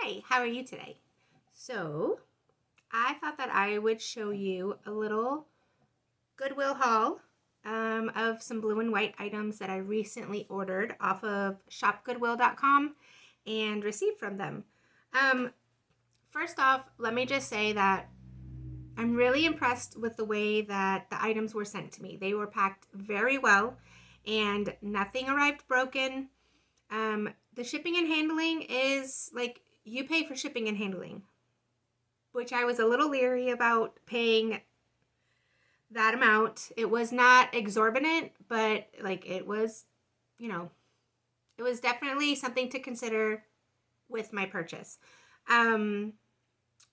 Hi, how are you today? So, I thought that I would show you a little Goodwill haul of some blue and white items that I recently ordered off of shopgoodwill.com and received from them. Um, First off, let me just say that I'm really impressed with the way that the items were sent to me. They were packed very well and nothing arrived broken. The shipping and handling is like you pay for shipping and handling, which I was a little leery about paying that amount. It was not exorbitant, but like it was, you know, it was definitely something to consider with my purchase. Um,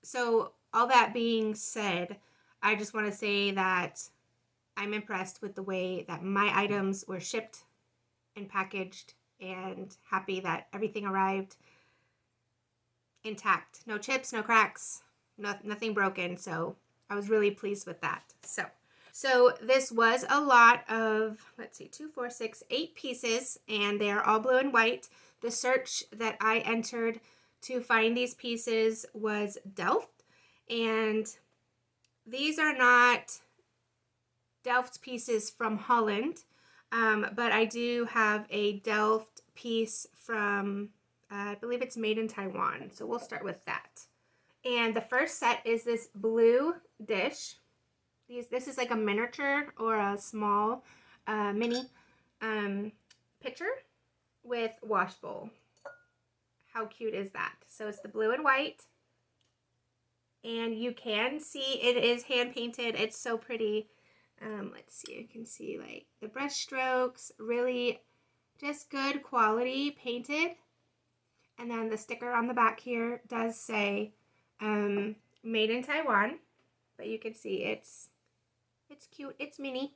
so all that being said, I just want to say that I'm impressed with the way that my items were shipped and packaged and happy that everything arrived intact. No chips, no cracks, nothing broken. So I was really pleased with that. So this was a lot of, let's see, 2, 4, 6, 8 pieces, and they are all blue and white. The search that I entered to find these pieces was Delft, and these are not Delft pieces from Holland, but I do have a Delft piece from, I believe it's made in Taiwan. So we'll start with that. And the first set is this blue dish. This is like a miniature or a small mini pitcher with wash bowl. How cute is that? So it's the blue and white. And you can see it is hand painted. It's so pretty. Let's see, you can see like the brush strokes, really just good quality painted. And then the sticker on the back here does say made in Taiwan, but you can see it's cute, it's mini.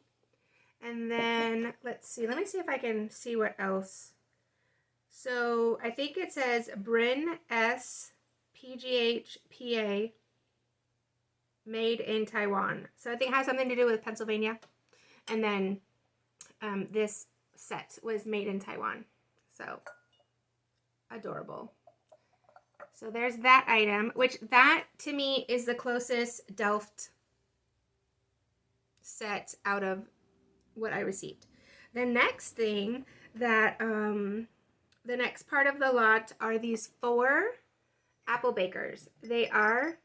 And then let's see, let me see if I can see what else. So I think it says Bryn S PGHPA made in Taiwan. So I think it has something to do with Pennsylvania. And then this set was made in Taiwan. So adorable. So there's that item, which that to me is the closest Delft set out of what I received. The next thing that the next part of the lot are these 4 apple bakers. They are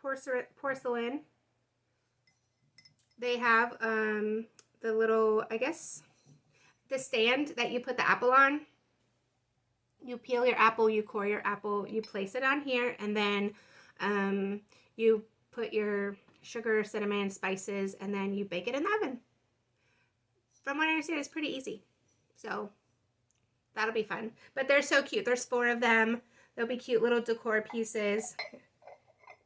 porcelain. They have the little, I guess, the stand that you put the apple on. You peel your apple, you core your apple, you place it on here, and then you put your sugar, cinnamon, spices, and then you bake it in the oven. From what I understand, it's pretty easy. So that'll be fun. But they're so cute. There's 4 of them. They'll be cute little decor pieces. You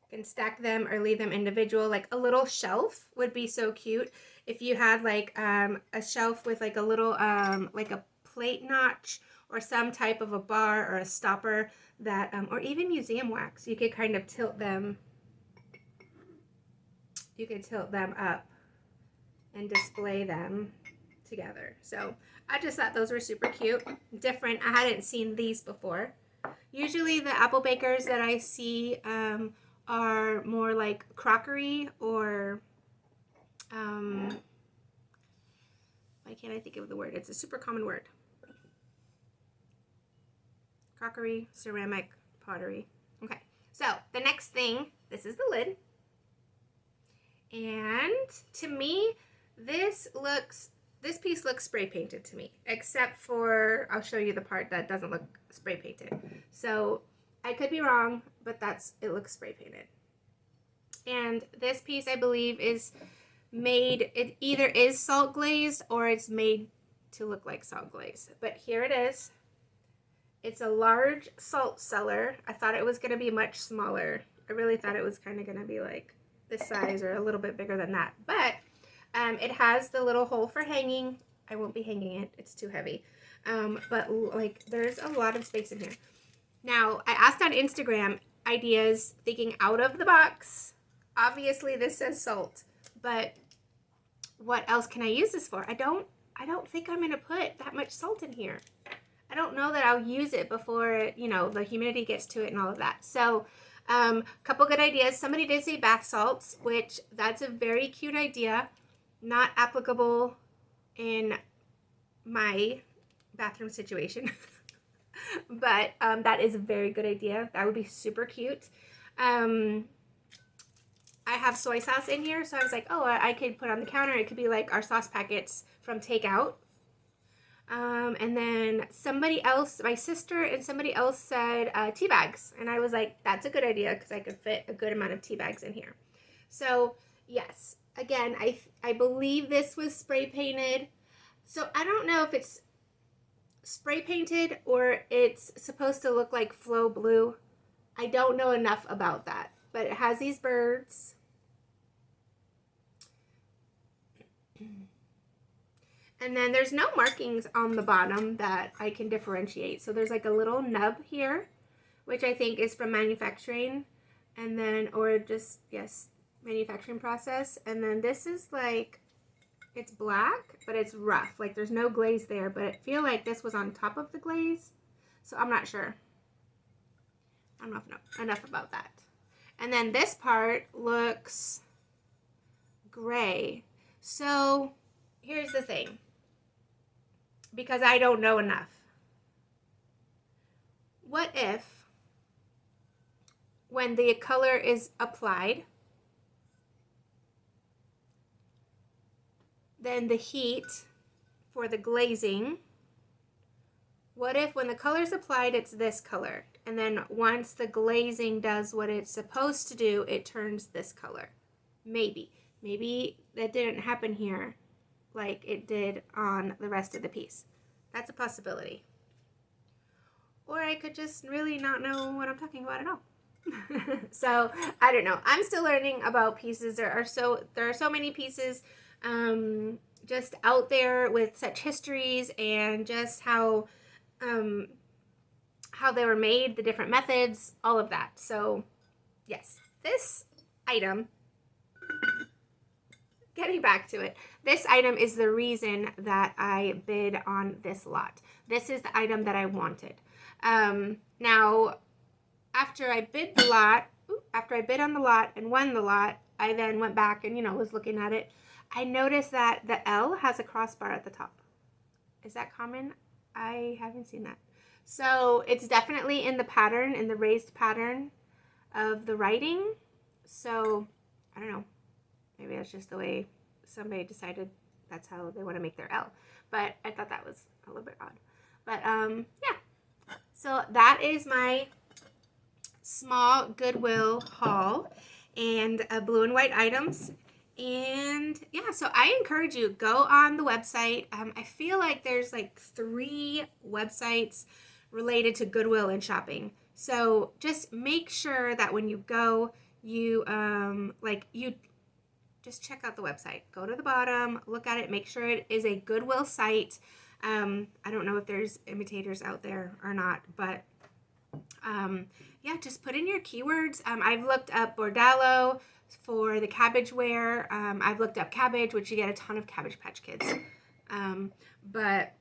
can stack them or leave them individual. Like a little shelf would be so cute. If you had like a shelf with like a little like a plate notch or some type of a bar or a stopper that, or even museum wax, you could kind of tilt them. You could tilt them up and display them together. So I just thought those were super cute, different. I hadn't seen these before. Usually the apple bakers that I see are more like crockery or why can't I think of the word? It's a super common word. Crockery, ceramic, pottery. Okay, so the next thing, this is the lid. And to me, this piece looks spray painted to me, except for, I'll show you the part that doesn't look spray painted. So I could be wrong, but it looks spray painted. And this piece, I believe, is made, it either is salt glazed or it's made to look like salt glaze. But here it is. It's a large salt cellar. I thought it was going to be much smaller. I really thought it was kind of going to be like this size or a little bit bigger than that. But it has the little hole for hanging. I won't be hanging it. It's too heavy. But like there's a lot of space in here. Now, I asked on Instagram ideas thinking out of the box. Obviously, this says salt. But what else can I use this for? I don't think I'm going to put that much salt in here. I don't know that I'll use it before, you know, the humidity gets to it and all of that. So couple good ideas. Somebody did say bath salts, which that's a very cute idea. Not applicable in my bathroom situation. But that is a very good idea. That would be super cute. I have soy sauce in here, so I was like, oh, I could put on the counter. It could be like our sauce packets from takeout. And then somebody else, my sister and somebody else said tea bags. And I was like, that's a good idea because I could fit a good amount of tea bags in here. So yes, again, I believe this was spray painted. So I don't know if it's spray painted or it's supposed to look like Flow Blue. I don't know enough about that, but it has these birds. And then there's no markings on the bottom that I can differentiate. So there's like a little nub here, which I think is from manufacturing. And then, or just, yes, manufacturing process. And then this is like, it's black, but it's rough. Like there's no glaze there, but I feel like this was on top of the glaze. So I'm not sure. I don't know enough about that. And then this part looks gray. So here's the thing. Because I don't know enough. What if when the color is applied, then the heat for the glazing, what if when the color is applied, it's this color, and then once the glazing does what it's supposed to do, it turns this color? Maybe that didn't happen here like it did on the rest of the piece. That's a possibility. Or I could just really not know what I'm talking about at all. So I don't know. I'm still learning about pieces. There are so many pieces just out there with such histories and just how they were made, the different methods, all of that. So yes, this item, getting back to it, this item is the reason that I bid on this lot. This is the item that I wanted. Now, after I bid on the lot and won the lot, I then went back and, was looking at it. I noticed that the L has a crossbar at the top. Is that common? I haven't seen that. So it's definitely in the pattern, in the raised pattern of the writing. So I don't know. Maybe that's just the way somebody decided that's how they want to make their L. But I thought that was a little bit odd. But yeah. So that is my small Goodwill haul and blue and white items. And yeah, so I encourage you, go on the website. I feel like there's like 3 websites related to Goodwill and shopping. So just make sure that when you go, you just check out the website. Go to the bottom, look at it, make sure it is a Goodwill site. I don't know if there's imitators out there or not, but yeah, just put in your keywords. I've looked up Bordalo for the cabbage wear. I've looked up cabbage, which you get a ton of Cabbage Patch Kids. But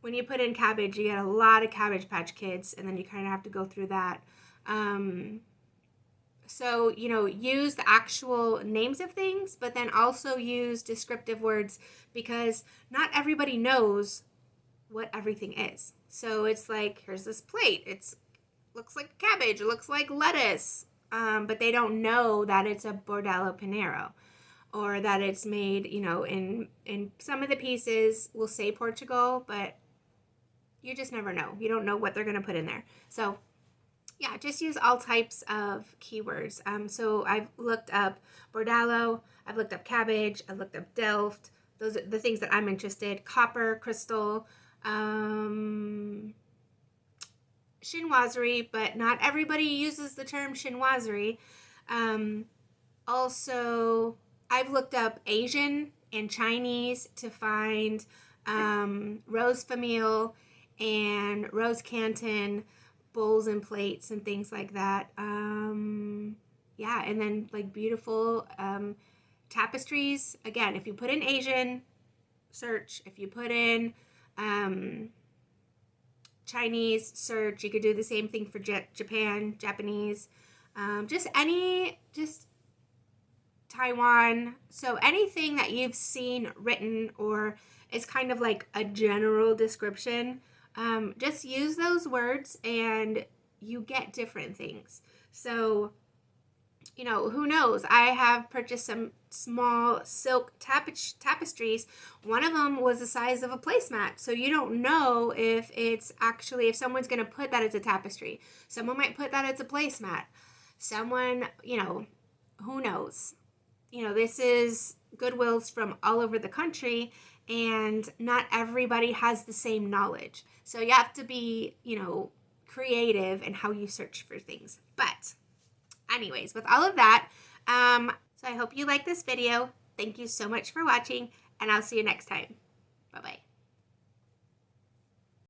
when you put in cabbage, you get a lot of Cabbage Patch Kids, and then you kind of have to go through that. So, use the actual names of things, but then also use descriptive words, because not everybody knows what everything is. So it's like, here's this plate. It looks like cabbage. It looks like lettuce. But they don't know that it's a Bordalo Pinero, or that it's made, in some of the pieces will say Portugal, but you just never know. You don't know what they're going to put in there. So yeah, just use all types of keywords. So I've looked up Bordalo, I've looked up cabbage, I've looked up Delft. Those are the things that I'm interested. Copper, crystal, chinoiserie, but not everybody uses the term chinoiserie. Also, I've looked up Asian and Chinese to find rose famille and rose canton bowls and plates and things like that. Yeah, and then like beautiful tapestries. Again, if you put in Asian, search. If you put in Chinese search. You could do the same thing for Japan, Japanese, just Taiwan. So anything that you've seen written or is kind of like a general description, just use those words and you get different things. So, you know, who knows? I have purchased some small silk tapestries. One of them was the size of a placemat. So you don't know if it's actually, if someone's going to put that as a tapestry. Someone might put that as a placemat. Someone, you know, who knows? You know, this is GoodWills from all over the country, and not everybody has the same knowledge. So you have to be, you know, creative in how you search for things. But anyways, with all of that, so I hope you like this video. Thank you so much for watching, and I'll see you next time. Bye-bye.